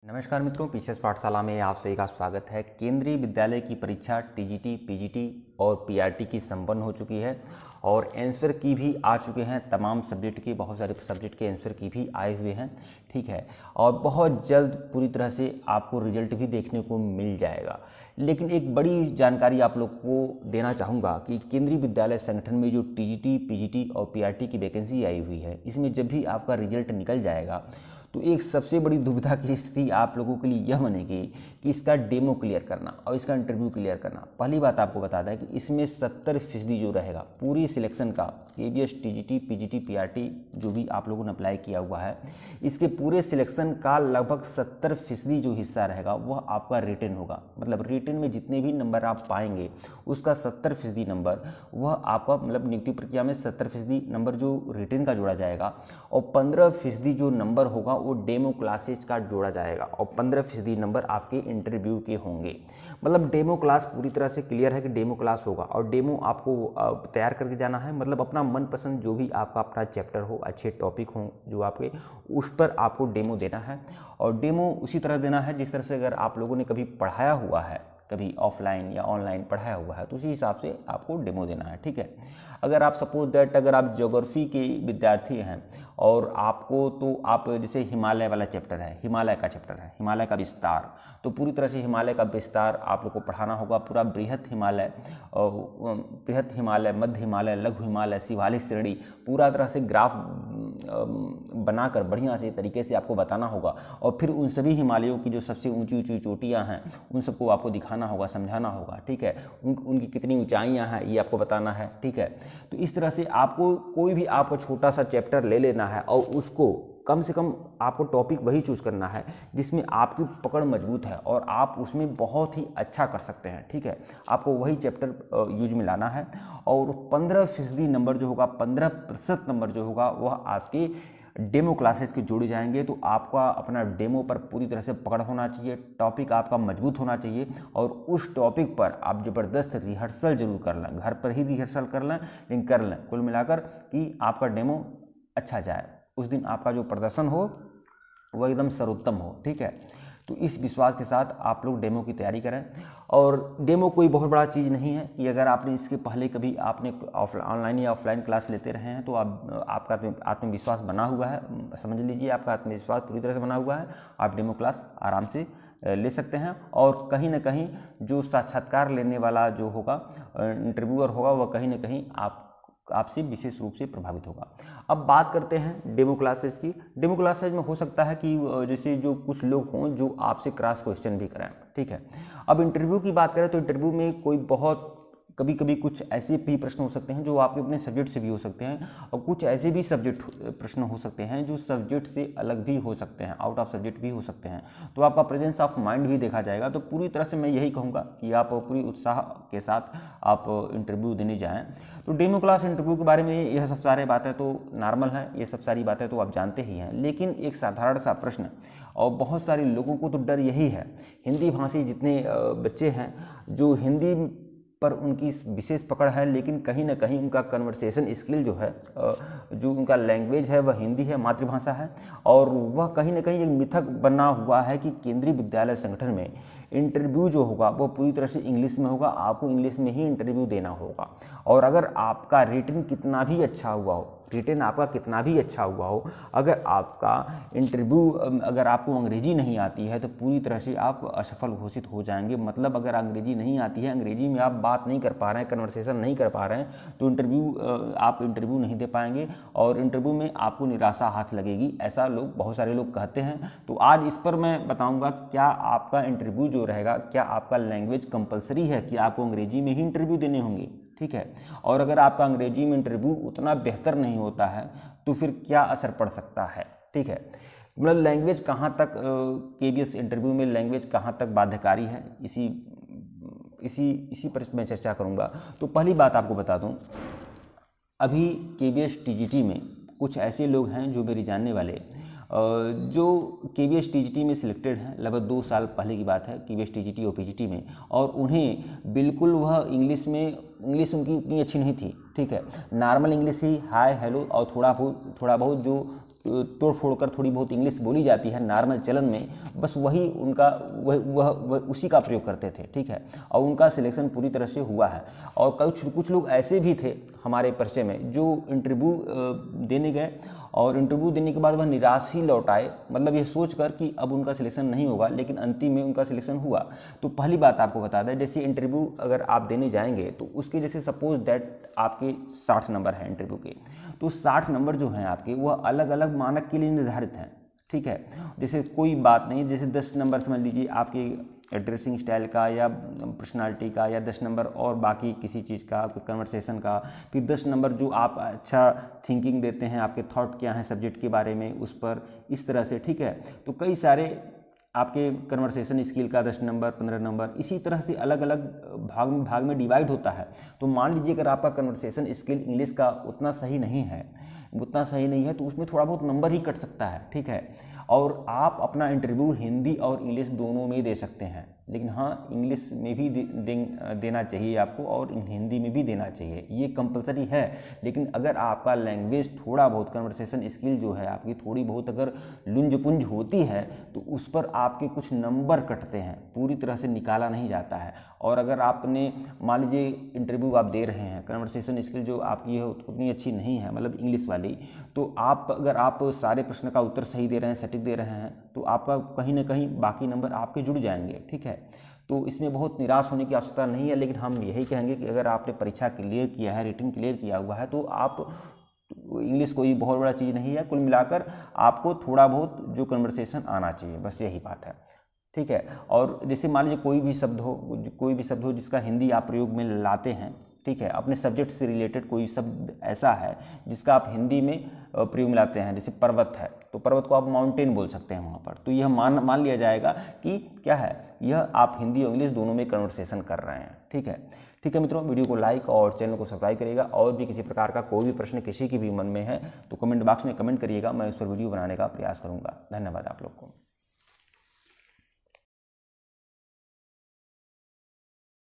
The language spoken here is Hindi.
नमस्कार मित्रों, पीसीएस पाठशाला में आप सभी का स्वागत है। केंद्रीय विद्यालय की परीक्षा टीजीटी, पीजीटी और पीआरटी की संपन्न हो चुकी है और आंसर की भी आ चुके हैं। तमाम सब्जेक्ट के, बहुत सारे सब्जेक्ट के आंसर की भी आए हुए हैं, ठीक है। और बहुत जल्द पूरी तरह से आपको रिजल्ट भी देखने को मिल जाएगा। लेकिन एक बड़ी जानकारी आप लोग को देना चाहूँगा कि केंद्रीय विद्यालय संगठन में जो टीजीटी, पीजीटी और पीआरटी की वैकेंसी आई हुई है, इसमें जब भी आपका रिजल्ट निकल जाएगा तो एक सबसे बड़ी दुविधा की स्थिति आप लोगों के लिए यह बनेगी कि इसका डेमो क्लियर करना और इसका इंटरव्यू क्लियर करना। पहली बात आपको बता दें कि इसमें 70% जो रहेगा पूरी सिलेक्शन का, केबीएस, टीजीटी, पीजीटी, पीआरटी जो भी आप लोगों ने अप्लाई किया हुआ है, इसके पूरे सिलेक्शन का लगभग 70% जो हिस्सा रहेगा वह आपका रिटन होगा। मतलब रिटन में जितने भी नंबर आप पाएंगे उसका 70% नंबर वह आपका, मतलब नियुक्ति प्रक्रिया में 70% नंबर जो रिटन का जोड़ा जाएगा और 15% जो नंबर होगा वो डेमो क्लासेज का जोड़ा जाएगा और 15% नंबर आपके इंटरव्यू के होंगे। मतलब डेमो क्लास पूरी तरह से क्लियर है कि डेमो क्लास होगा और डेमो आपको तैयार करके जाना है। मतलब अपना मनपसंद जो भी आपका अपना चैप्टर हो, अच्छे टॉपिक हो जो आपके, उस पर आपको डेमो देना है। और डेमो उसी तरह देना है जिस तरह से अगर आप लोगों ने कभी पढ़ाया हुआ है, कभी ऑफलाइन या ऑनलाइन पढ़ाया हुआ है, तो उसी हिसाब से आपको डेमो देना है, ठीक है। अगर आप सपोज दैट अगर आप ज्योग्राफी के विद्यार्थी हैं और आपको, तो आप जैसे हिमालय वाला चैप्टर है, हिमालय का चैप्टर है, हिमालय का विस्तार, तो पूरी तरह से हिमालय का विस्तार आप लोग को पढ़ाना होगा। पूरा बृहत हिमालय, मध्य हिमालय, लघु हिमालय, शिवालिक श्रेणी, पूरा तरह से ग्राफ बनाकर बढ़िया से तरीके से आपको बताना होगा। और फिर उन सभी हिमालयों की जो सबसे ऊंची ऊंची चोटियां हैं उन सबको आपको दिखाना होगा, समझाना होगा, ठीक है। उनकी कितनी ऊंचाइयां हैं ये आपको बताना है, ठीक है। तो इस तरह से आपको कोई भी आपको छोटा सा चैप्टर ले लेना है और उसको कम से कम आपको टॉपिक वही चूज करना है जिसमें आपकी पकड़ मजबूत है और आप उसमें बहुत ही अच्छा कर सकते हैं, ठीक है। आपको वही चैप्टर यूज में लाना है और 15% नंबर जो होगा, 15% नंबर जो होगा वह आपके डेमो क्लासेस के जोड़े जाएंगे। तो आपका अपना डेमो पर पूरी तरह से पकड़ होना चाहिए, टॉपिक आपका मजबूत होना चाहिए और उस टॉपिक पर आप ज़बरदस्त रिहर्सल जरूर कर लें। घर पर ही रिहर्सल कर लें, लेकिन कर लें कुल मिलाकर कि आपका डेमो अच्छा जाए, उस दिन आपका जो प्रदर्शन हो वह एकदम सर्वोत्तम हो, ठीक है। तो इस विश्वास के साथ आप लोग डेमो की तैयारी करें। और डेमो कोई बहुत बड़ा चीज़ नहीं है कि अगर आपने इसके पहले कभी आपने ऑनलाइन या ऑफलाइन क्लास लेते रहे हैं तो आपका आत्मविश्वास बना हुआ है, समझ लीजिए आपका आत्मविश्वास पूरी तरह से बना हुआ है। आप डेमो क्लास आराम से ले सकते हैं और कहीं ना कहीं जो साक्षात्कार लेने वाला जो होगा, इंटरव्यूअर होगा, वह कहीं ना कहीं आपसे विशेष रूप से प्रभावित होगा। अब बात करते हैं डेमो क्लासेस की। डेमो क्लासेस में हो सकता है कि जैसे जो कुछ लोग हों जो आपसे क्रॉस क्वेश्चन भी करें, ठीक है। अब इंटरव्यू की बात करें तो इंटरव्यू में कोई बहुत कभी कभी कुछ ऐसे भी प्रश्न हो सकते हैं जो आपके अपने सब्जेक्ट से भी हो सकते हैं और कुछ ऐसे भी सब्जेक्ट प्रश्न हो सकते हैं जो सब्जेक्ट से अलग भी हो सकते हैं, आउट ऑफ सब्जेक्ट भी हो सकते हैं। तो आपका प्रेजेंस ऑफ माइंड भी देखा जाएगा। तो पूरी तरह से मैं यही कहूँगा कि आप पूरी उत्साह के साथ आप इंटरव्यू देने जाएँ। तो डेमो क्लास इंटरव्यू के बारे में यह सब सारे बातें तो नॉर्मल हैं, ये सब सारी बातें तो आप जानते ही हैं। लेकिन एक साधारण सा प्रश्न, और बहुत सारे लोगों को तो डर यही है, हिंदी भाषी जितने बच्चे हैं जो हिंदी पर उनकी विशेष पकड़ है, लेकिन कहीं ना कहीं उनका कन्वर्सेशन स्किल जो है, जो उनका लैंग्वेज है वह हिंदी है, मातृभाषा है, और वह कहीं ना कहीं एक मिथक बना हुआ है कि केंद्रीय विद्यालय संगठन में इंटरव्यू जो होगा वो पूरी तरह से इंग्लिश में होगा, आपको इंग्लिश में ही इंटरव्यू देना होगा। और अगर आपका रिटन कितना भी अच्छा हुआ हो, रिटन आपका कितना भी अच्छा हुआ हो, अगर आपका इंटरव्यू, अगर आपको अंग्रेजी नहीं आती है तो पूरी तरह से आप असफल घोषित हो जाएंगे। मतलब अगर अंग्रेजी नहीं आती है, अंग्रेजी में आप बात नहीं कर पा रहे हैं, कन्वर्सेशन नहीं कर पा रहे हैं, तो आप इंटरव्यू नहीं दे पाएंगे और इंटरव्यू में आपको निराशा हाथ लगेगी, ऐसा बहुत सारे लोग कहते हैं। तो आज इस पर मैं बताऊँगा क्या आपका इंटरव्यू जो रहेगा, क्या आपका लैंग्वेज कंपलसरी है कि आपको अंग्रेजी में ही इंटरव्यू देने होंगे, ठीक है। और अगर आपका अंग्रेजी में इंटरव्यू उतना बेहतर नहीं होता है तो फिर क्या असर पड़ सकता है, ठीक है। मतलब लैंग्वेज कहाँ तक केबीएस इंटरव्यू में लैंग्वेज कहाँ तक बाध्यकारी है, इसी पर मैं चर्चा करूँगा। तो पहली बात आपको बता दूँ, अभी केबीएस टीजीटी में कुछ ऐसे लोग हैं जो मेरे जानने वाले, जो केबीएस टीजीटी में सिलेक्टेड हैं, लगभग 2 साल पहले की बात है, केबीएस टीजीटी और पीजीटी में, और उन्हें बिल्कुल वह इंग्लिश उनकी उतनी अच्छी नहीं थी, ठीक है। नॉर्मल इंग्लिश ही, हाय हेलो और थोड़ा बहुत जो तोड़ फोड़ कर थोड़ी बहुत इंग्लिश बोली जाती है नॉर्मल चलन में, बस वही उनका वह उसी का प्रयोग करते थे, ठीक है। और उनका सिलेक्शन पूरी तरह से हुआ है। और कुछ लोग ऐसे भी थे हमारे परिचय में जो इंटरव्यू देने गए और इंटरव्यू देने के बाद वह निराश ही लौट आए, मतलब ये सोचकर कि अब उनका सिलेक्शन नहीं होगा, लेकिन अंतिम में उनका सिलेक्शन हुआ। तो पहली बात आपको बता दें, जैसे इंटरव्यू अगर आप देने जाएंगे तो उसके जैसे सपोज दैट आपके 60 नंबर हैं इंटरव्यू के, तो 60 नंबर जो हैं आपके वह अलग अलग मानक के लिए निर्धारित हैं, ठीक है। जैसे कोई बात नहीं, जैसे 10 नंबर समझ लीजिए आपके एड्रेसिंग स्टाइल का या पर्सनालिटी का, या 10 नंबर और बाकी किसी चीज़ का, आपके कन्वर्सेशन का, फिर 10 नंबर जो आप अच्छा थिंकिंग देते हैं, आपके थॉट क्या हैं सब्जेक्ट के बारे में उस पर, इस तरह से, ठीक है। तो कई सारे आपके कन्वर्सेशन स्किल का 10 नंबर, 15 नंबर, इसी तरह से अलग अलग भाग में डिवाइड होता है। तो मान लीजिए अगर आपका कन्वर्सेशन स्किल इंग्लिश का उतना सही नहीं है तो उसमें थोड़ा बहुत नंबर ही कट सकता है, ठीक है। और आप अपना इंटरव्यू हिंदी और इंग्लिश दोनों में दे सकते हैं, लेकिन हाँ इंग्लिश में भी देना चाहिए आपको और हिंदी में भी देना चाहिए, ये कंपलसरी है। लेकिन अगर आपका लैंग्वेज थोड़ा बहुत, कन्वर्सेशन स्किल जो है आपकी थोड़ी बहुत अगर लुंज पुंज होती है तो उस पर आपके कुछ नंबर कटते हैं, पूरी तरह से निकाला नहीं जाता है। और अगर आपने मान लीजिए इंटरव्यू आप दे रहे हैं, कन्वर्सेशन स्किल जो आपकी है उतनी अच्छी नहीं है, मतलब इंग्लिश वाली, तो अगर आप सारे प्रश्न का उत्तर सही दे रहे हैं, सटीक दे रहे हैं, तो आपका कहीं ना कहीं बाकी नंबर आपके जुड़ जाएंगे, ठीक है। तो इसमें बहुत निराश होने की आवश्यकता नहीं है, लेकिन हम यही कहेंगे कि अगर आपने परीक्षा क्लियर किया है, रिटन क्लियर किया हुआ है, तो आप इंग्लिश कोई बहुत बड़ा चीज़ नहीं है, कुल मिलाकर आपको थोड़ा बहुत जो कन्वर्सेशन आना चाहिए, बस यही बात है, ठीक है। और जैसे मान लीजिए कोई भी शब्द हो जिसका हिंदी आप प्रयोग में लाते हैं, ठीक है, अपने सब्जेक्ट से रिलेटेड कोई शब्द ऐसा है जिसका आप हिंदी में प्रयोग में लाते हैं, जैसे पर्वत है तो पर्वत को आप माउंटेन बोल सकते हैं वहाँ पर, तो यह मान लिया जाएगा कि क्या है, यह आप हिंदी और इंग्लिश दोनों में कन्वर्सेशन कर रहे हैं, ठीक है मित्रों। वीडियो को लाइक और चैनल को सब्सक्राइब करिएगा। और भी किसी प्रकार का कोई भी प्रश्न किसी के भी मन में है तो कमेंट बॉक्स में कमेंट करिएगा, मैं उस पर वीडियो बनाने का प्रयास करूँगा। धन्यवाद आप लोग को।